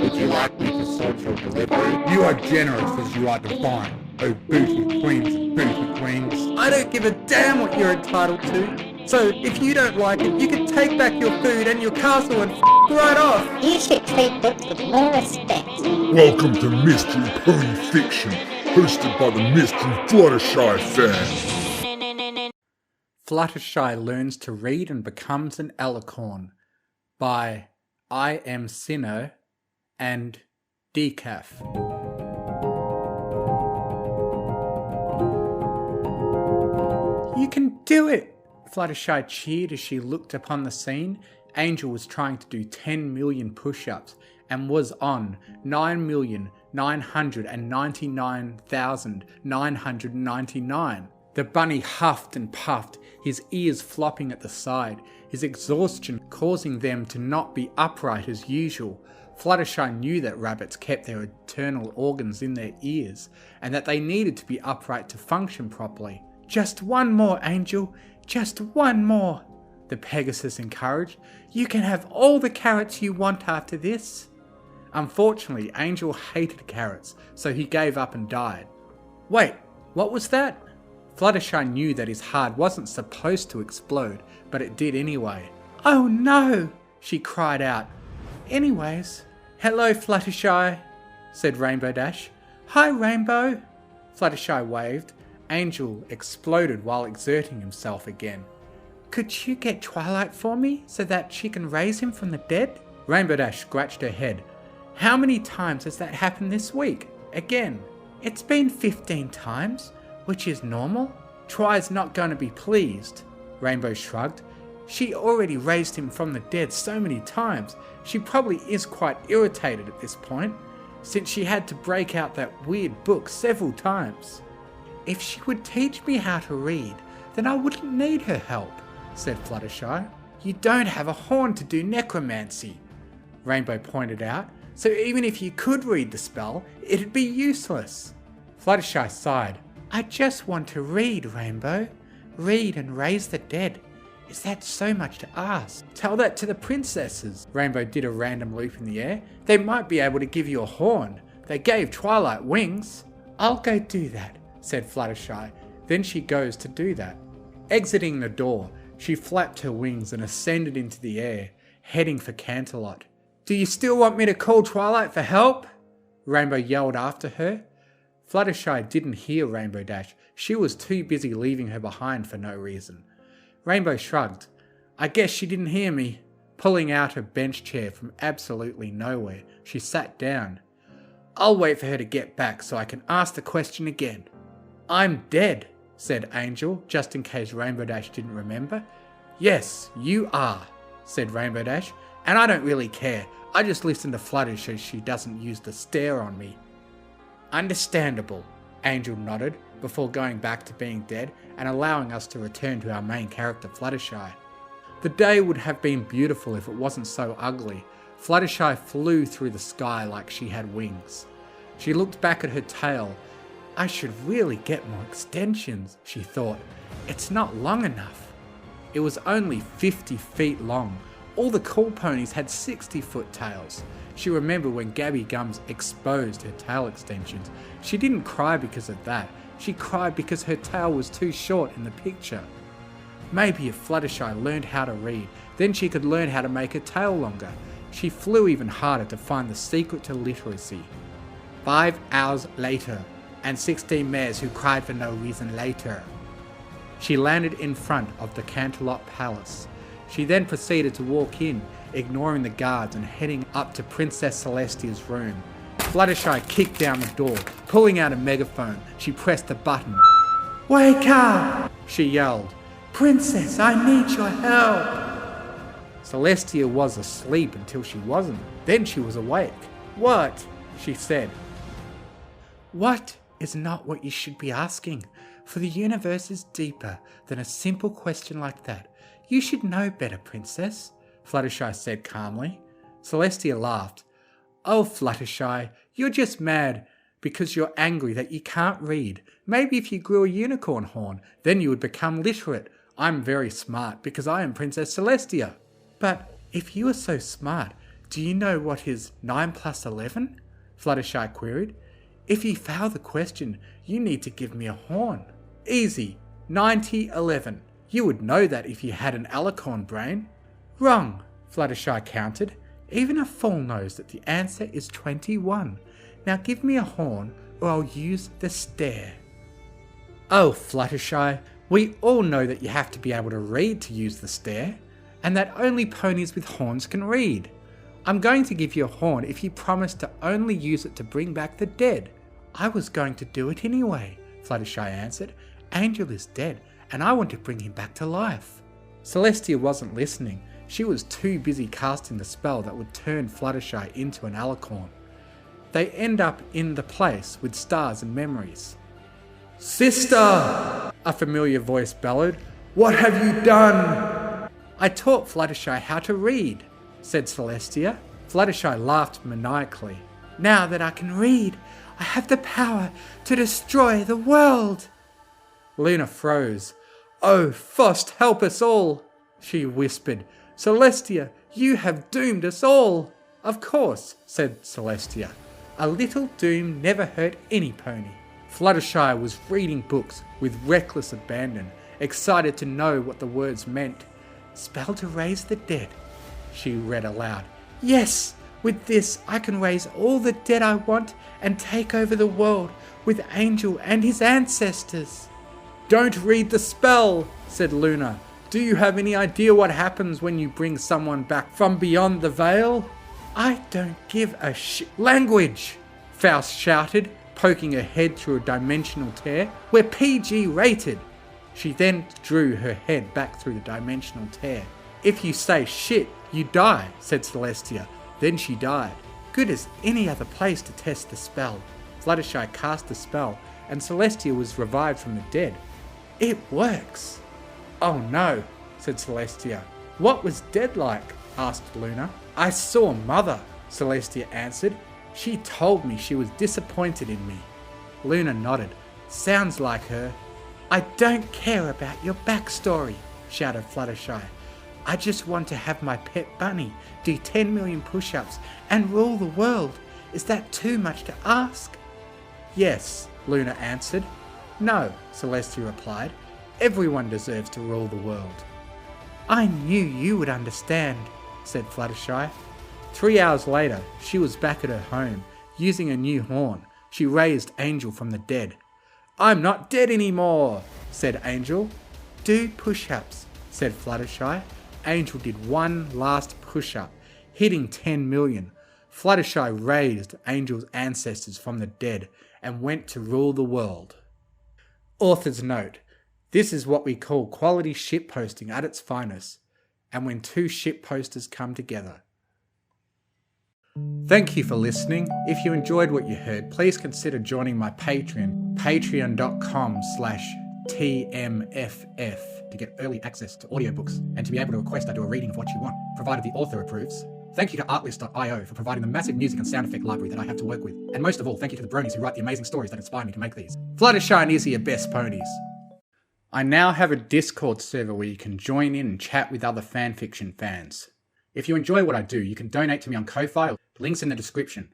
Would you like me to sort your delivery? You are generous as you are divine, oh booty queens and booty queens. I don't give a damn what you're entitled to. So if you don't like it, you can take back your food and your castle and right off. You should treat books with more respect. Welcome to Mystery Pony Fiction, hosted by the Mystery Fluttershy fan. Fluttershy learns to read and becomes an Alicorn by iAmSiNnEr and Decaf. You can do it! Fluttershy cheered as she looked upon the scene. Angel was trying to do 10 million push-ups and was on 9,999,999. The bunny huffed and puffed, his ears flopping at the side, his exhaustion causing them to not be upright as usual. Fluttershy knew that rabbits kept their internal organs in their ears and that they needed to be upright to function properly. Just one more, Angel. Just one more, the Pegasus encouraged. You can have all the carrots you want after this. Unfortunately, Angel hated carrots, so he gave up and died. Wait, what was that? Fluttershy knew that his heart wasn't supposed to explode, but it did anyway. Oh no, she cried out. Anyways, hello Fluttershy, said Rainbow Dash. Hi Rainbow. Fluttershy waved. Angel exploded while exerting himself again. Could you get Twilight for me so that she can raise him from the dead? Rainbow Dash scratched her head. How many times has that happened this week? Again. It's been 15 times, which is normal. Twi's not going to be pleased. Rainbow shrugged. She already raised him from the dead so many times. She probably is quite irritated at this point, since she had to break out that weird book several times. If she would teach me how to read, then I wouldn't need her help, said Fluttershy. You don't have a horn to do necromancy, Rainbow pointed out, so even if you could read the spell, it'd be useless. Fluttershy sighed. I just want to read, Rainbow. Read and raise the dead. Is that so much to ask? Tell that to the princesses. Rainbow did a random loop in the air. They might be able to give you a horn. They gave Twilight wings. I'll go do that, said Fluttershy. Then she goes to do that. Exiting the door, she flapped her wings and ascended into the air, heading for Canterlot. Do you still want me to call Twilight for help? Rainbow yelled after her. Fluttershy didn't hear Rainbow Dash. She was too busy leaving her behind for no reason. Rainbow shrugged. I guess she didn't hear me. Pulling out her bench chair from absolutely nowhere, she sat down. I'll wait for her to get back so I can ask the question again. I'm dead, said Angel, just in case Rainbow Dash didn't remember. Yes, you are, said Rainbow Dash, and I don't really care. I just listen to Fluttershy so she doesn't use the stare on me. Understandable, Angel nodded, before going back to being dead and allowing us to return to our main character Fluttershy. The day would have been beautiful if it wasn't so ugly. Fluttershy flew through the sky like she had wings. She looked back at her tail. I should really get more extensions, she thought. It's not long enough. It was only 50 feet long. All the cool ponies had 60-foot tails. She remembered when Gabby Gums exposed her tail extensions. She didn't cry because of that. She cried because her tail was too short in the picture. Maybe if Fluttershy learned how to read, then she could learn how to make her tail longer. She flew even harder to find the secret to literacy. 5 hours later, and 16 mares who cried for no reason later. She landed in front of the Canterlot Palace. She then proceeded to walk in, ignoring the guards and heading up to Princess Celestia's room. Fluttershy kicked down the door. Pulling out a megaphone, she pressed the button. Wake up! She yelled. Princess, I need your help! Celestia was asleep until she wasn't. Then she was awake. What? She said. What is not what you should be asking, for the universe is deeper than a simple question like that. You should know better, Princess, Fluttershy said calmly. Celestia laughed. Oh, Fluttershy, you're just mad because you're angry that you can't read. Maybe if you grew a unicorn horn, then you would become literate. I'm very smart because I am Princess Celestia. But if you are so smart, Do you know what is 9 plus 11? Fluttershy queried. If you fail the question, you need to give me a horn. Easy. 9011. You would know that if you had an Alicorn brain. Wrong, Fluttershy countered. Even a fool knows that the answer is 21. Now give me a horn or I'll use the stare. Oh, Fluttershy, we all know that you have to be able to read to use the stare, and that only ponies with horns can read. I'm going to give you a horn if you promise to only use it to bring back the dead. I was going to do it anyway, Fluttershy answered. Angel is dead, and I want to bring him back to life. Celestia wasn't listening. She was too busy casting the spell that would turn Fluttershy into an Alicorn. They end up in the place with stars and memories. Sister! A familiar voice bellowed. What have you done? I taught Fluttershy how to read, said Celestia. Fluttershy laughed maniacally. Now that I can read, I have the power to destroy the world. Luna froze. Oh, Fost, help us all, she whispered. Celestia, you have doomed us all. Of course, said Celestia. A little doom never hurt any pony. Fluttershy was reading books with reckless abandon, excited to know what the words meant. Spell to raise the dead, she read aloud. Yes, with this I can raise all the dead I want and take over the world with Angel and his ancestors. Don't read the spell, said Luna. Do you have any idea what happens when you bring someone back from beyond the veil? I don't give a language, Faust shouted, poking her head through a dimensional tear. We're PG rated. She then drew her head back through the dimensional tear. If you say shit, you die, said Celestia. Then she died. Good as any other place to test the spell. Fluttershy cast the spell, and Celestia was revived from the dead. It works. Oh no, said Celestia. What was dead like? Asked Luna. I saw Mother, Celestia answered. She told me she was disappointed in me. Luna nodded. Sounds like her. I don't care about your backstory, shouted Fluttershy. I just want to have my pet bunny do 10 million push-ups and rule the world. Is that too much to ask? Yes, Luna answered. No, Celestia replied. Everyone deserves to rule the world. I knew you would understand, said Fluttershy. 3 hours later, she was back at her home. Using a new horn, she raised Angel from the dead. I'm not dead anymore, said Angel. Do push-ups, said Fluttershy. Angel did one last push-up, hitting 10 million. Fluttershy raised Angel's ancestors from the dead and went to rule the world. Author's note. This is what we call quality shitposting at its finest, and when two shitposters come together. Thank you for listening. If you enjoyed what you heard, please consider joining my Patreon, patreon.com/TMFF, to get early access to audiobooks and to be able to request I do a reading of what you want, provided the author approves. Thank you to Artlist.io for providing the massive music and sound effect library that I have to work with. And most of all, thank you to the bronies who write the amazing stories that inspire me to make these. Fluttershy and Izzy are best ponies. I now have a Discord server where you can join in and chat with other fanfiction fans. If you enjoy what I do, you can donate to me on Ko-Fi, links in the description.